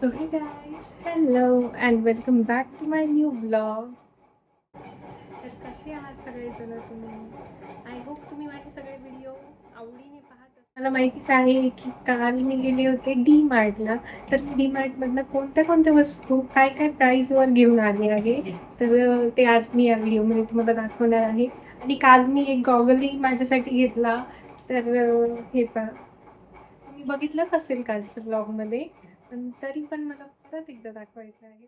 So hey guys, hello and welcome back to my new vlog. तर कसे आहात सगळेजण तुम्ही? आय होप तुम्ही माझे सगळे व्हिडिओ आवडीने पाहत असाल. मला माहितीच आहे की काल मी गेले होते डी मार्टला. तर मी डी मार्टमधनं कोणत्या कोणत्या वस्तू काय काय प्राईजवर घेऊन आले आहे. तर ते आज मी या व्हिडिओमध्ये तुम्हाला दाखवणार आहे. आणि काल मी एक गॉगलही माझ्यासाठी घेतला. तर हे पहा, तुम्ही बघितलंच असेल कालच्या ब्लॉगमध्ये, पण तरी पण मला परत एकदा दाखवायचं आहे.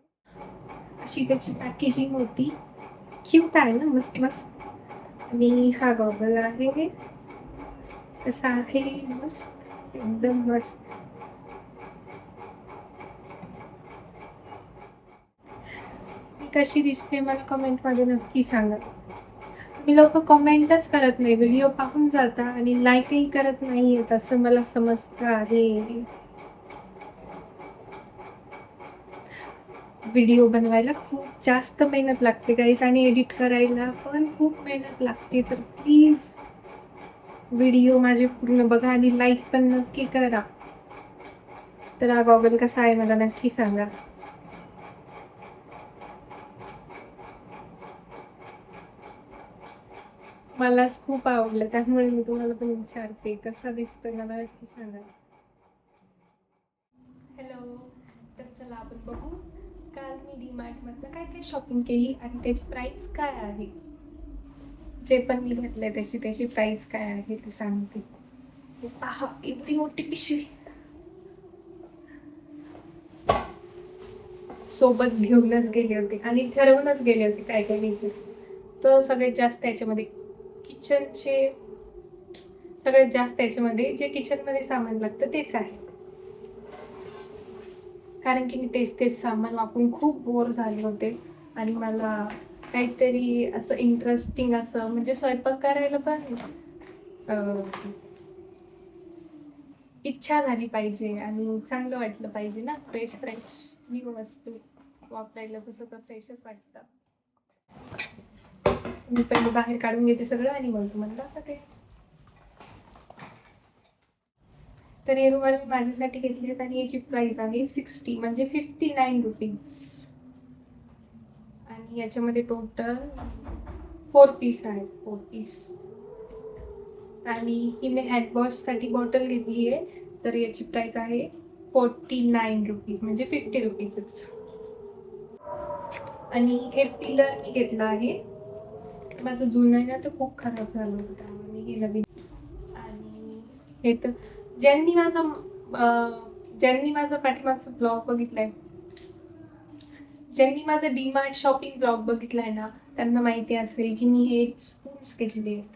अशी त्याची पॅकेजिंग होती. क्यूट आहे ना, मस्त मस्त. आणि हा गॉगल आहे, कसा आहे, मस्त, एकदम मस्त. मी कशी दिसते मला कमेंटमध्ये नक्की सांगा. तुम्ही लोक कमेंटच करत नाही, व्हिडिओ पाहून जाता आणि लाईकही करत नाहीयेत असं मला समजतं आहे. व्हिडिओ बनवायला खूप जास्त मेहनत लागते गाईज, आणि एडिट करायला पण खूप मेहनत लागते. तर प्लीज व्हिडिओ माझे पूर्ण बघा आणि लाईक पण नक्की करा. तर हा गॉगल कसा आहे मला नक्की सांगा. मलाच खूप आवडलं, त्यामुळे मी तुम्हाला पण विचारते कसा दिसतोय, मला नक्की सांगा. हॅलो. तर चला आपण बघू काल मी डी मार्टमधनं काय काय शॉपिंग केली आणि त्याची प्राइस काय आहे. जे पण मी घेतलंय त्याची प्राइस काय आहे ते सांगते. हे पहा, एवढी मोठी पिशवी सोबत घेऊनच गेले होते आणि ठरवूनच गेले होते काय काय घ्यायचे. तर सगळ्यात जास्त याच्यामध्ये जे किचनमध्ये सामान लागतं तेच आहे. कारण की मी तेच सामान वापरून खूप बोर झाले होते आणि मला काहीतरी असं इंटरेस्टिंग असं म्हणजे स्वयंपाक करायला पण इच्छा झाली पाहिजे आणि चांगलं वाटलं पाहिजे ना. फ्रेश न्यू वस्तू वापरायला कसं तर फ्रेशच वाटतं. मी पहिले बाहेर काढून घेते सगळं आणि मग तुम्हाला दाखवते. तर हे रुमाल मी माझ्यासाठी घेतले आहेत आणि याची प्राइस आहे 60 म्हणजे 59 रुपीज. आणि याच्यामध्ये टोटल 4 पीस आहेत, 4 पीस. आणि ही मी हँडवॉशसाठी बॉटल घेतली आहे. तर याची प्राइस आहे 49 रुपीज म्हणजे 50 रुपीजच. आणि हे पिलर मी घेतलं आहे, माझं जुनं आहे ना, तर खूप खराब झालं होतं त्यामुळे मी हे नवीन. आणि हे तर ज्यांनी माझा पाठीमागचा ब्लॉग बघितलाय, ज्यांनी माझा डीमार्ट शॉपिंग ब्लॉग बघितलाय ना, त्यांना माहिती असेल की मी हे स्पून्स घेतले आहेत.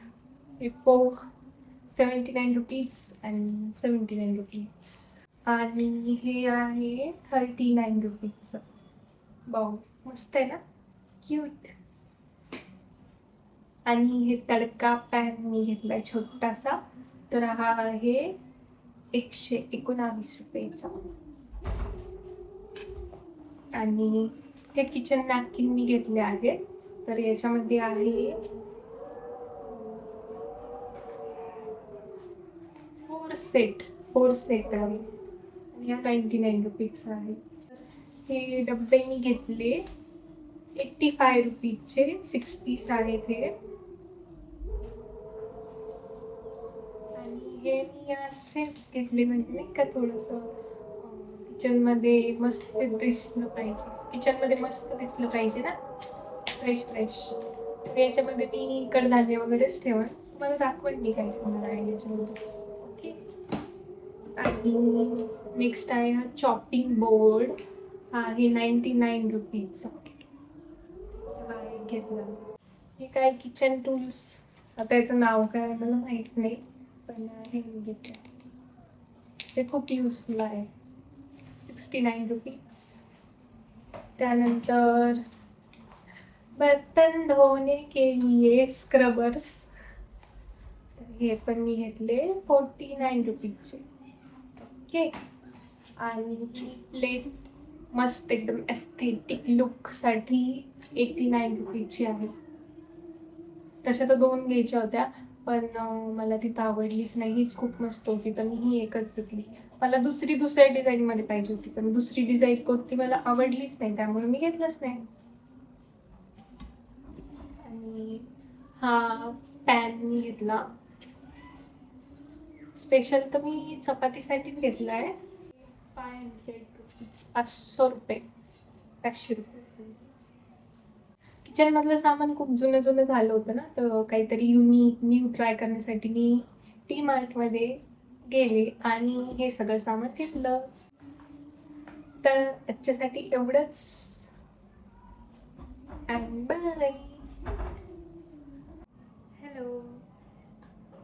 हे 79 रुपीज अँड 79 रुपीज. आणि हे आहे 39 रुपीजचं. बाऊ, मस्त आहे ना, क्यूट. आणि हे तडका पॅन मी घेतलाय छोटासा. तर हा आहे 119 रुपयेचा. आणि हे किचन नॅपकिन मी घेतले आहे. तर याच्यामध्ये आहे 4 सेट आहे आणि हा 99 रुपीजचा आहे. हे डब्बे मी घेतले 85 रुपीजचे, 6 पीस आहेत हे. आणि हे मी असेच घेतले म्हणजे नाही का, थोडंसं किचनमध्ये मस्त दिसलं पाहिजे ना, फ्रेश. याच्यामध्ये मी कडधान्य वगैरेच ठेवा, तुम्हाला दाखवेन मी काय ठेवणार आहे याच्यामध्ये. ओके. आणि नेक्स्ट आहे हा चॉपिंग बोर्ड. हा आहे 99 रुपीजचा. हा एक घेतला. हे काय किचन टूल्स, आता याचं नाव काय मला माहीत नाही, पण हे घेतलं. ते खूप युजफुल आहे, 69 रुपीज. त्यानंतर बर्तन धोने के लिए स्क्रबर्स, तर हे पण मी घेतले 49 रुपीजचे. ओके. आणि प्लेट मस्त एकदम एस्थेटिक लुकसाठी 89 रुपीजची आहे. तशा तर 2 घ्यायच्या होत्या, पण मला ती आवडलीच नाही, हीच खूप मस्त होती तर मी ही एकच घेतली. मला दुसऱ्या डिझाईनमध्ये पाहिजे होती, पण दुसरी डिझाईन कोणती मला आवडलीच नाही, त्यामुळे मी घेतलंच नाही. आणि हा पॅन मी घेतला स्पेशल, तर मी चपातीसाठीच घेतला आहे. 500 रुपीज, 500 रुपये, 500 रुपये. किचनमधलं सामान खूप जुनं झालं होतं ना, तर काहीतरी युनिक न्यू ट्राय करण्यासाठी मी टी मार्टमध्ये गेले आणि हे सगळं सामान घेतलं. तर आजच्यासाठी एवढंच. बाय. हॅलो.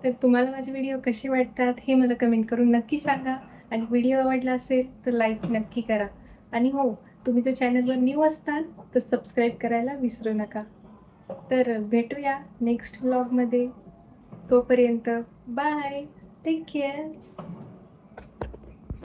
तर तुम्हाला माझे व्हिडिओ कसे वाटतात हे मला कमेंट करून नक्की सांगा. आणि व्हिडिओ आवडला असेल तर लाईक नक्की करा. आणि हो, तुम्ही जर चॅनलवर न्यू असताल तर सबस्क्राईब करायला विसरू नका. तर भेटूया नेक्स्ट व्लॉगमध्ये. तोपर्यंत बाय. Take care.